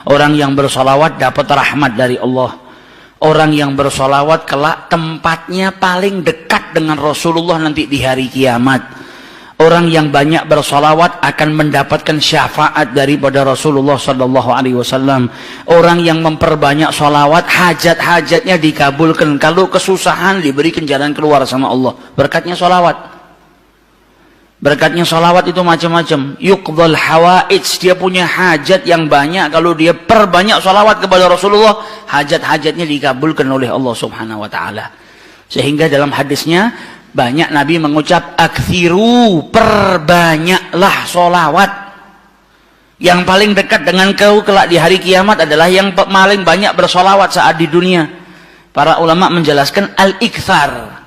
Orang yang bersolawat dapat rahmat dari Allah. Orang yang bersolawat kelak tempatnya paling dekat dengan Rasulullah nanti di hari kiamat. Orang yang banyak bersolawat akan mendapatkan syafaat daripada Rasulullah Sallallahu Alaihi Wasallam. Orang yang memperbanyak solawat, hajat-hajatnya dikabulkan. Kalau kesusahan, diberikan jalan keluar sama Allah. Berkatnya solawat. Berkatnya solawat itu macam-macam. Yuqdhal hawaij, dia punya hajat yang banyak. Kalau dia perbanyak solawat kepada Rasulullah, hajat-hajatnya dikabulkan oleh Allah Subhanahu Wa Taala. Sehingga dalam hadisnya banyak Nabi mengucap aktsiru, perbanyaklah solawat. Yang paling dekat dengan kau kelak di hari kiamat adalah yang paling banyak bersolawat saat di dunia. Para ulama menjelaskan al-iktsar,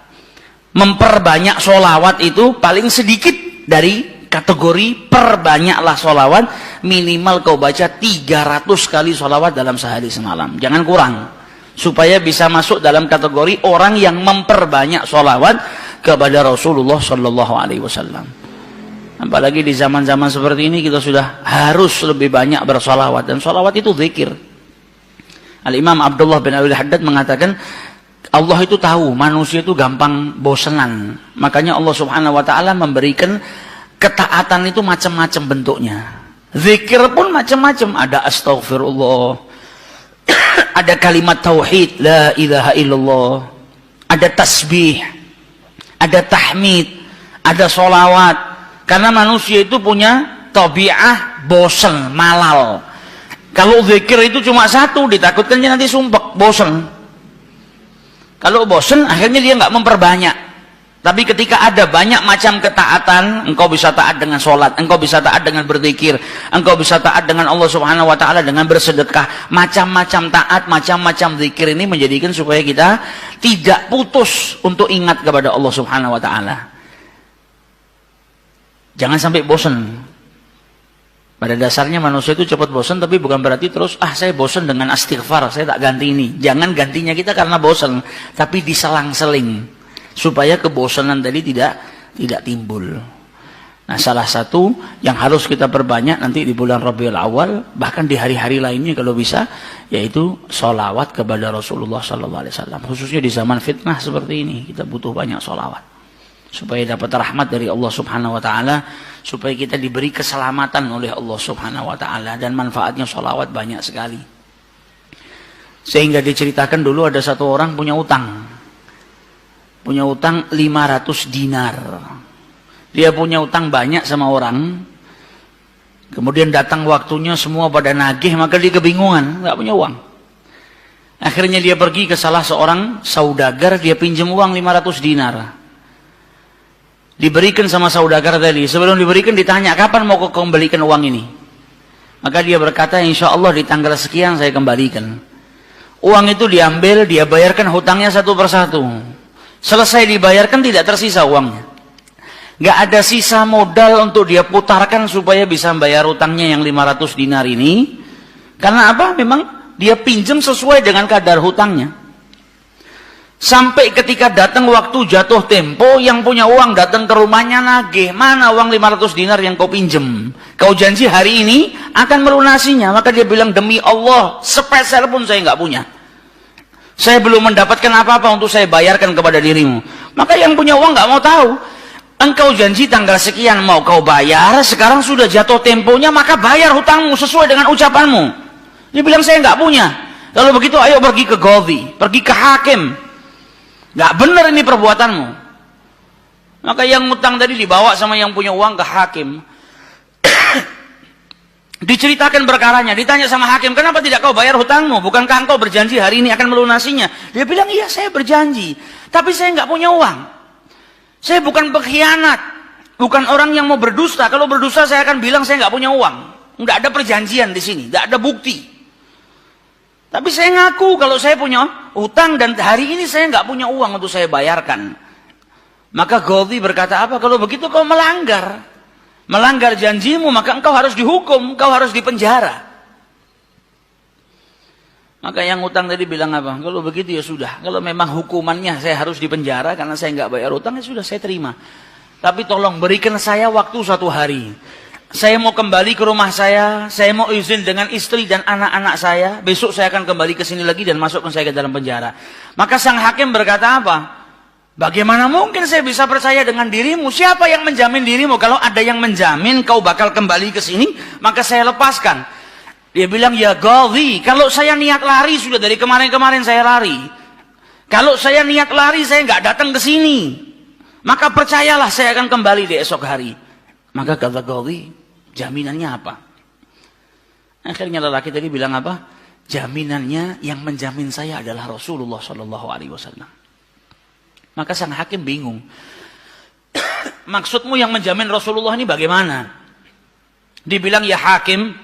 memperbanyak solawat itu paling sedikit dari kategori perbanyaklah solawat. Minimal kau baca 300 kali solawat dalam sehari semalam, jangan kurang, supaya bisa masuk dalam kategori orang yang memperbanyak solawat kepada Rasulullah Sallallahu Alaihi Wasallam. Apalagi di zaman-zaman seperti ini kita sudah harus lebih banyak bersolawat, dan solawat itu zikir. Al-Imam Abdullah bin Abi Haddad mengatakan Allah itu tahu manusia itu gampang bosenan. Makanya Allah Subhanahu Wa Taala memberikan ketaatan itu macam-macam bentuknya. Zikir pun macam-macam. Ada astaghfirullah, ada kalimat tauhid la ilaha illallah, ada tasbih, ada tahmid, ada solawat. Karena manusia itu punya tabiah bosen, malal. Kalau zikir itu cuma satu, ditakutkan dia nanti sumpek, bosen. Kalau bosen, akhirnya dia nggak memperbanyak. Tapi ketika ada banyak macam ketaatan, engkau bisa taat dengan sholat, engkau bisa taat dengan berzikir, engkau bisa taat dengan Allah Subhanahu Wa Taala dengan bersedekah. Macam-macam taat, macam-macam zikir ini menjadikan supaya kita tidak putus untuk ingat kepada Allah Subhanahu Wa Taala. Jangan sampai bosen. Pada dasarnya manusia itu cepat bosan, tapi bukan berarti terus saya bosan dengan istighfar, saya tak ganti ini. Jangan gantinya kita karena bosan, tapi diselang-seling supaya kebosanan tadi tidak timbul. Nah, salah satu yang harus kita perbanyak nanti di bulan Rabiul Awal, bahkan di hari-hari lainnya kalau bisa, yaitu sholawat kepada Rasulullah Sallallahu Alaihi Wasallam. Khususnya di zaman fitnah seperti ini, kita butuh banyak sholawat supaya dapat rahmat dari Allah Subhanahu Wa Taala, supaya kita diberi keselamatan oleh Allah Subhanahu Wa Taala, dan manfaatnya sholawat banyak sekali. Sehingga diceritakan dulu ada satu orang punya utang 500 dinar. Dia punya utang banyak sama orang, kemudian datang waktunya semua pada nagih, maka dia kebingungan, nggak punya uang. Akhirnya dia pergi ke salah seorang saudagar, dia pinjam uang 500 dinar. Diberikan sama saudagar tadi. Sebelum diberikan ditanya, kapan mau kau kembalikan uang ini? Maka dia berkata, insya Allah di tanggal sekian saya kembalikan. Uang itu diambil, dia bayarkan hutangnya satu persatu. Selesai dibayarkan tidak tersisa uangnya. Gak ada sisa modal untuk dia putarkan supaya bisa bayar hutangnya yang 500 dinar ini. Karena apa? Memang dia pinjam sesuai dengan kadar hutangnya. Sampai ketika datang waktu jatuh tempo, yang punya uang datang ke rumahnya nagih, mana uang 500 dinar yang kau pinjam? Kau janji hari ini akan melunasinya. Maka dia bilang, demi Allah, sepeser pun saya nggak punya. Saya belum mendapatkan apa-apa untuk saya bayarkan kepada dirimu. Maka yang punya uang nggak mau tahu. Engkau janji tanggal sekian mau kau bayar, sekarang sudah jatuh temponya, maka bayar hutangmu sesuai dengan ucapanmu. Dia bilang, saya nggak punya. Kalau begitu ayo pergi ke Qadhi, pergi ke hakim. Gak benar ini perbuatanmu. Maka yang ngutang tadi dibawa sama yang punya uang ke hakim. Diceritakan perkaranya, ditanya sama hakim, kenapa tidak kau bayar hutangmu? Bukankah engkau berjanji hari ini akan melunasinya? Dia bilang, iya saya berjanji, tapi saya nggak punya uang. Saya bukan pengkhianat, bukan orang yang mau berdusta. Kalau berdusta saya akan bilang saya nggak punya uang. Nggak ada perjanjian di sini, nggak ada bukti. Tapi saya ngaku kalau saya punya utang dan hari ini saya nggak punya uang untuk saya bayarkan. Maka Qadhi berkata, apa? Kalau begitu kau melanggar janjimu, maka engkau harus dihukum, engkau harus dipenjara. Maka yang utang tadi bilang apa? Kalau begitu ya sudah. Kalau memang hukumannya saya harus dipenjara karena saya nggak bayar utang, ya sudah saya terima. Tapi tolong berikan saya waktu 1 hari. Saya mau kembali ke rumah saya mau izin dengan istri dan anak-anak saya, besok saya akan kembali ke sini lagi dan masukkan saya ke dalam penjara. Maka sang hakim berkata apa? Bagaimana mungkin saya bisa percaya dengan dirimu? Siapa yang menjamin dirimu? Kalau ada yang menjamin kau bakal kembali ke sini, maka saya lepaskan. Dia bilang, ya Ghadhi, kalau saya niat lari sudah dari kemarin-kemarin saya lari. Kalau saya niat lari saya nggak datang ke sini, maka percayalah saya akan kembali di esok hari. Maka kata Ghadhi, jaminannya apa? Akhirnya lelaki tadi bilang apa? Jaminannya yang menjamin saya adalah Rasulullah Shallallahu Alaihi Wasallam. Maka sang hakim bingung. Maksudmu yang menjamin Rasulullah ini bagaimana? Dibilang, ya hakim,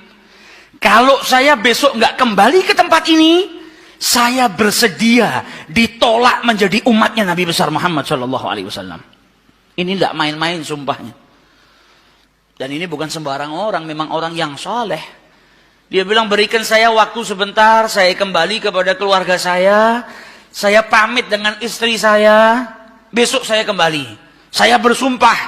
kalau saya besok nggak kembali ke tempat ini, saya bersedia ditolak menjadi umatnya Nabi besar Muhammad Shallallahu Alaihi Wasallam. Ini tidak main-main sumpahnya. Dan ini bukan sembarang orang, memang orang yang soleh. Dia bilang, berikan saya waktu sebentar, saya kembali kepada keluarga saya pamit dengan istri saya, besok saya kembali. Saya bersumpah,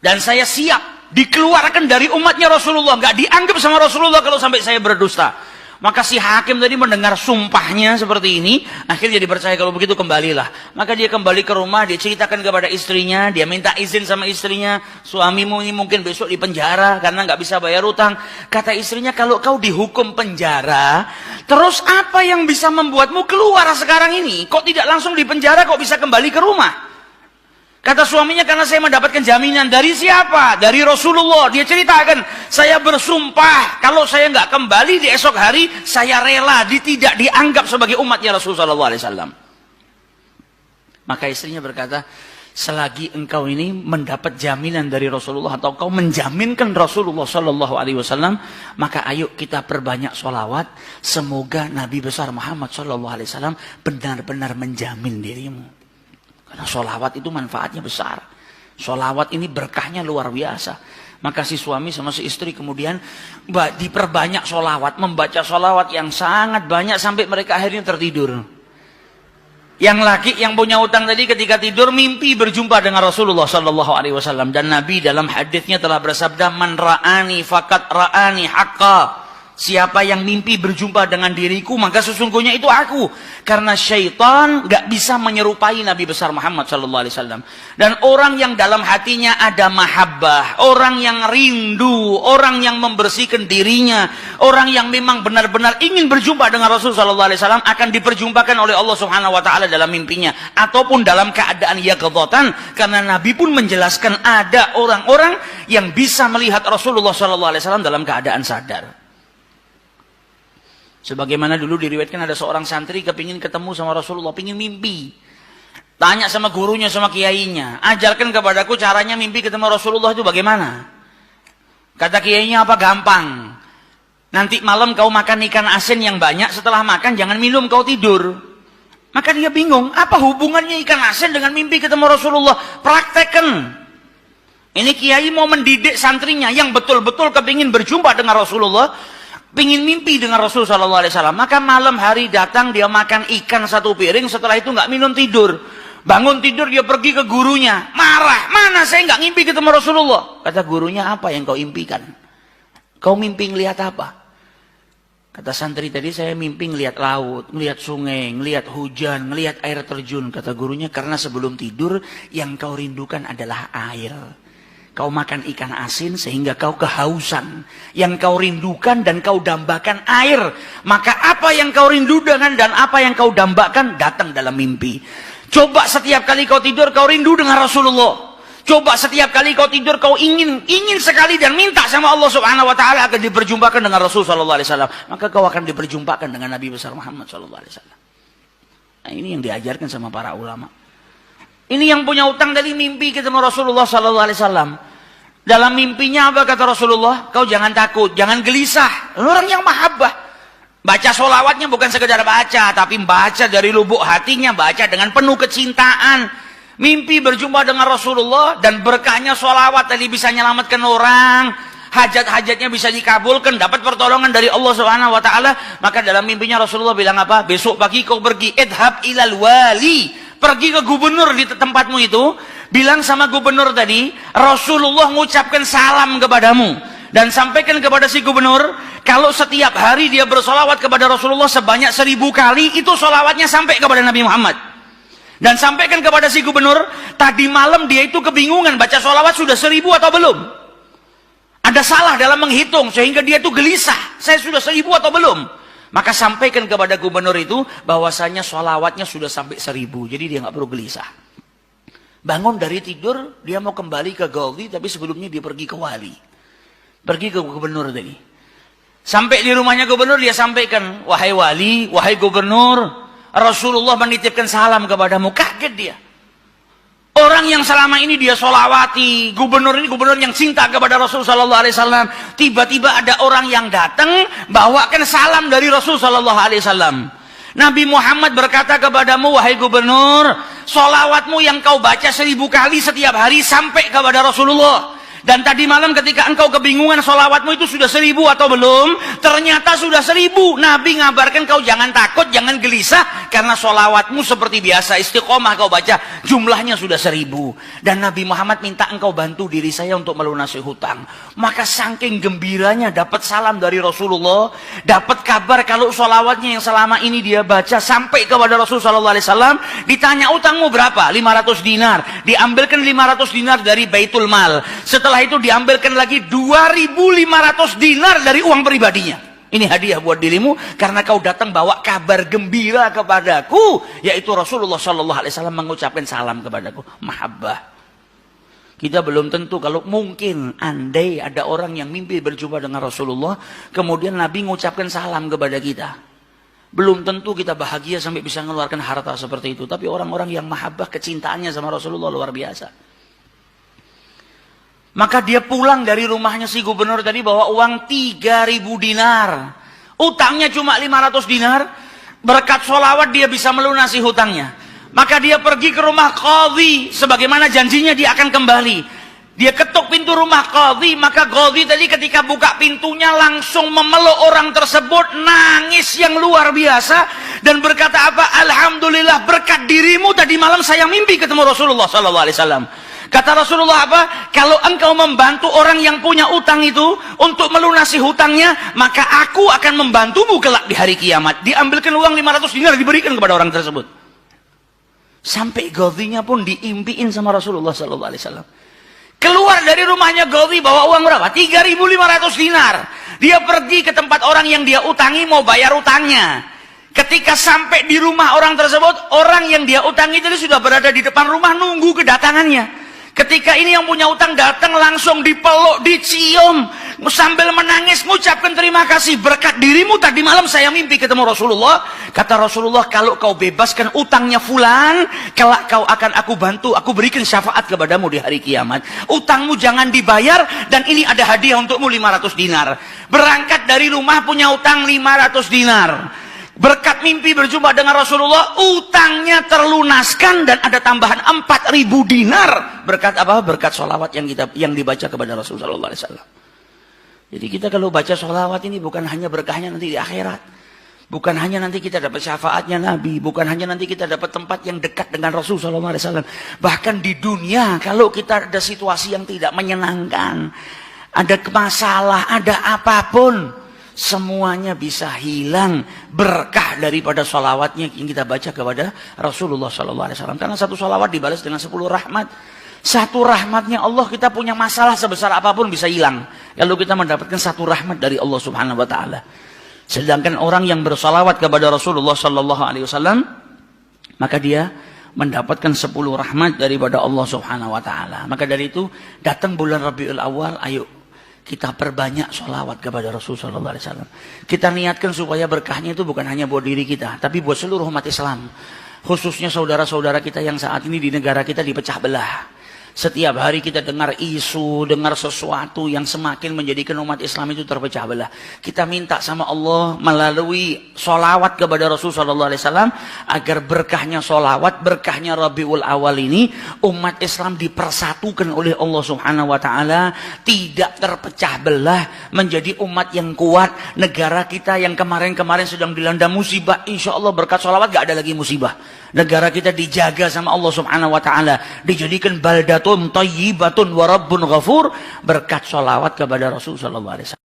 dan saya siap dikeluarkan dari umatnya Rasulullah. Nggak dianggap sama Rasulullah kalau sampai saya berdusta. Maka si hakim tadi mendengar sumpahnya seperti ini, akhirnya dipercaya kalau begitu kembalilah. Maka dia kembali ke rumah, dia ceritakan kepada istrinya, dia minta izin sama istrinya, suamimu ini mungkin besok di penjara karena nggak bisa bayar utang. Kata istrinya, kalau kau dihukum penjara, terus apa yang bisa membuatmu keluar sekarang ini? Kok tidak langsung di penjara, kok bisa kembali ke rumah? Kata suaminya, karena saya mendapatkan jaminan. Dari siapa? Dari Rasulullah. Dia ceritakan, saya bersumpah kalau saya nggak kembali di esok hari, saya rela tidak dianggap sebagai umatnya Rasulullah SAW. Maka istrinya berkata, selagi engkau ini mendapat jaminan dari Rasulullah atau kau menjaminkan Rasulullah SAW, maka ayo kita perbanyak sholawat. Semoga Nabi besar Muhammad SAW benar-benar menjamin dirimu. Karena sholawat itu manfaatnya besar. Sholawat ini berkahnya luar biasa. Maka si suami sama si istri kemudian diperbanyak sholawat, membaca sholawat yang sangat banyak sampai mereka akhirnya tertidur. Yang laki yang punya utang tadi ketika tidur mimpi berjumpa dengan Rasulullah Sallallahu Alaihi Wasallam, dan Nabi dalam hadisnya telah bersabda, man ra'ani fakat ra'ani haqqa. Siapa yang mimpi berjumpa dengan diriku, maka sesungguhnya itu aku. Karena syaitan gak bisa menyerupai Nabi besar Muhammad SAW. Dan orang yang dalam hatinya ada mahabbah, orang yang rindu, orang yang membersihkan dirinya, orang yang memang benar-benar ingin berjumpa dengan Rasulullah SAW, akan diperjumpakan oleh Allah Subhanahu Wa Taala dalam mimpinya, ataupun dalam keadaan yaqdzatan. Karena Nabi pun menjelaskan ada orang-orang yang bisa melihat Rasulullah SAW dalam keadaan sadar. Sebagaimana dulu diriwayatkan ada seorang santri kepingin ketemu sama Rasulullah, pingin mimpi. Tanya sama gurunya, sama kiainya, ajarkan kepadaku caranya mimpi ketemu Rasulullah itu bagaimana. Kata kiainya, apa? Gampang. Nanti malam kau makan ikan asin yang banyak, setelah makan jangan minum, kau tidur. Maka dia bingung, apa hubungannya ikan asin dengan mimpi ketemu Rasulullah? Praktekkan. Ini kiai mau mendidik santrinya yang betul-betul kepingin berjumpa dengan Rasulullah, pingin mimpi dengan Rasul Sallallahu Alaihi Wasallam. Maka malam hari datang, dia makan ikan satu piring, setelah itu nggak minum, tidur. Bangun tidur, dia pergi ke gurunya, marah, mana saya nggak ngimpi ketemu Rasulullah. Kata gurunya, apa yang kau impikan? Kau mimpi ngelihat apa? Kata santri tadi, saya mimpi ngelihat laut, ngelihat sungai, ngelihat hujan, ngelihat air terjun. Kata gurunya, karena sebelum tidur yang kau rindukan adalah air. Kau makan ikan asin sehingga kau kehausan. Yang kau rindukan dan kau dambakan air. Maka apa yang kau rindu dengan dan apa yang kau dambakan datang dalam mimpi. Coba setiap kali kau tidur kau rindu dengan Rasulullah. Coba setiap kali kau tidur kau ingin sekali dan minta sama Allah Subhanahu Wa Taala akan diperjumpakan dengan Rasul Sallallahu Alaihi Wasallam. Maka kau akan diperjumpakan dengan Nabi besar Muhammad Sallallahu Alaihi Wasallam. Nah, ini yang diajarkan sama para ulama. Ini yang punya utang dari mimpi ketemu Rasulullah Sallallahu Alaihi Wasallam. Dalam mimpinya apa kata Rasulullah? Kau jangan takut, jangan gelisah. Orang yang mahabbah. Baca sholawatnya bukan sekedar baca, tapi baca dari lubuk hatinya, baca dengan penuh kecintaan. Mimpi berjumpa dengan Rasulullah dan berkahnya sholawat tadi bisa menyelamatkan orang. Hajat-hajatnya bisa dikabulkan, dapat pertolongan dari Allah Subhanahu Wa Taala. Maka dalam mimpinya Rasulullah bilang apa? Besok pagi kau pergi, idhab ilal wali. Pergi ke gubernur di tempatmu itu, bilang sama gubernur tadi, Rasulullah mengucapkan salam kepadamu. Dan sampaikan kepada si gubernur, kalau setiap hari dia bersolawat kepada Rasulullah sebanyak 1000 kali, itu solawatnya sampai kepada Nabi Muhammad. Dan sampaikan kepada si gubernur, tadi malam dia itu kebingungan, baca solawat sudah 1000 atau belum. Ada salah dalam menghitung, sehingga dia itu gelisah, saya sudah 1000 atau belum. Maka sampaikan kepada gubernur itu, bahwasanya solawatnya sudah sampai 1000, jadi dia nggak perlu gelisah. Bangun dari tidur, dia mau kembali ke Ghazi, tapi sebelumnya dia pergi ke wali. Pergi ke gubernur tadi. Sampai di rumahnya gubernur, dia sampaikan, wahai wali, wahai gubernur, Rasulullah menitipkan salam kepadamu. Kaget dia. Orang yang selama ini dia solawati, gubernur ini gubernur yang cinta kepada Rasul Sallallahu Alaihi Wasallam. Tiba-tiba ada orang yang datang, bawakan salam dari Rasul Sallallahu Alaihi Wasallam. Nabi Muhammad berkata kepadamu, wahai gubernur, solawatmu yang kau baca 1000 kali setiap hari sampai kepada Rasulullah. Dan tadi malam ketika engkau kebingungan solawatmu itu sudah 1000 atau belum, ternyata sudah 1000. Nabi ngabarkan kau jangan takut, jangan gelisah, karena solawatmu seperti biasa, istiqomah kau baca, jumlahnya sudah 1000. Dan Nabi Muhammad minta engkau bantu diri saya untuk melunasi hutang. Maka saking gembiranya dapat salam dari Rasulullah, dapat kabar kalau solawatnya yang selama ini dia baca sampai kepada Rasul Sallallahu Alaihi Wasallam. Ditanya utangmu berapa? 500 dinar. Diambilkan 500 dinar dari Baitul Mal. Setelah itu diambilkan lagi 2.500 dinar dari uang pribadinya. Ini hadiah buat dirimu karena kau datang bawa kabar gembira kepadaku, yaitu Rasulullah Sallallahu Alaihi Wasallam mengucapkan salam kepadaku. Mahabbah. Kita belum tentu, kalau mungkin andai ada orang yang mimpi berjumpa dengan Rasulullah, kemudian Nabi mengucapkan salam kepada kita, belum tentu kita bahagia sampai bisa mengeluarkan harta seperti itu. Tapi orang-orang yang mahabbah, kecintaannya sama Rasulullah luar biasa. Maka dia pulang dari rumahnya si gubernur tadi bawa uang 3.000 dinar. Utangnya cuma 500 dinar. Berkat sholawat dia bisa melunasi hutangnya. Maka dia pergi ke rumah qadhi, sebagaimana janjinya dia akan kembali. Dia ketuk pintu rumah qadhi, maka qadhi tadi ketika buka pintunya langsung memeluk orang tersebut, nangis yang luar biasa dan berkata apa? Alhamdulillah, berkat dirimu tadi malam saya mimpi ketemu Rasulullah Sallallahu Alaihi Wasallam. Kata Rasulullah apa? Kalau engkau membantu orang yang punya utang itu untuk melunasi hutangnya, maka aku akan membantumu kelak di hari kiamat. Diambilkan uang 500 dinar diberikan kepada orang tersebut. Sampai Ghazinya pun diimpiin sama Rasulullah Sallallahu Alaihi Wasallam. Keluar dari rumahnya Ghazi bawa uang berapa? 3.500 dinar. Dia pergi ke tempat orang yang dia utangi mau bayar utangnya. Ketika sampai di rumah orang tersebut, orang yang dia utangi itu sudah berada di depan rumah nunggu kedatangannya. Ketika ini yang punya utang datang langsung dipeluk, dicium, sambil menangis mengucapkan terima kasih, berkat dirimu tadi malam saya mimpi ketemu Rasulullah. Kata Rasulullah, kalau kau bebaskan utangnya fulan, kelak kau akan aku bantu, aku berikan syafaat kepadamu di hari kiamat. Utangmu jangan dibayar dan ini ada hadiah untukmu 500 dinar. Berangkat dari rumah punya utang 500 dinar. Berkat mimpi berjumpa dengan Rasulullah, utangnya terlunaskan dan ada tambahan 4.000 dinar. Berkat apa? Berkat sholawat yang dibaca kepada Rasulullah Sallallahu Alaihi Wasallam. Jadi kita kalau baca sholawat ini bukan hanya berkahnya nanti di akhirat, bukan hanya nanti kita dapat syafaatnya Nabi, bukan hanya nanti kita dapat tempat yang dekat dengan Rasul Sallallahu Alaihi Wasallam. Bahkan di dunia kalau kita ada situasi yang tidak menyenangkan, ada masalah, ada apapun, semuanya bisa hilang berkah daripada sholawatnya yang kita baca kepada Rasulullah Sallallahu Alaihi Wasallam. Karena satu sholawat dibalas dengan 10 rahmat. Satu rahmatnya Allah, kita punya masalah sebesar apapun bisa hilang kalau kita mendapatkan satu rahmat dari Allah Subhanahu Wa Taala. Sedangkan orang yang bersalawat kepada Rasulullah Sallallahu Alaihi Wasallam, maka dia mendapatkan 10 rahmat daripada Allah Subhanahu Wa Taala. Maka dari itu datang bulan Rabiul Awal, ayo kita perbanyak sholawat kepada Rasulullah Sallallahu Alaihi Wasallam. Kita niatkan supaya berkahnya itu bukan hanya buat diri kita, tapi buat seluruh umat Islam. Khususnya saudara-saudara kita yang saat ini di negara kita dipecah belah. Setiap hari kita dengar isu, dengar sesuatu yang semakin menjadikan umat Islam itu terpecah belah. Kita minta sama Allah melalui sholawat kepada Rasulullah Sallallahu Alaihi Wasallam agar berkahnya sholawat, berkahnya Rabiul Awal ini, umat Islam dipersatukan oleh Allah Subhanahu Wa Taala, tidak terpecah belah, menjadi umat yang kuat. Negara kita yang kemarin-kemarin sedang dilanda musibah, insya Allah berkat sholawat gak ada lagi musibah. Negara kita dijaga sama Allah Subhanahu Wa Taala, dijadikan baldatun tahiyyatun thayyibatun wa rabbun ghafur, berkat sholawat kepada Rasul sallallahu alaihi wasallam.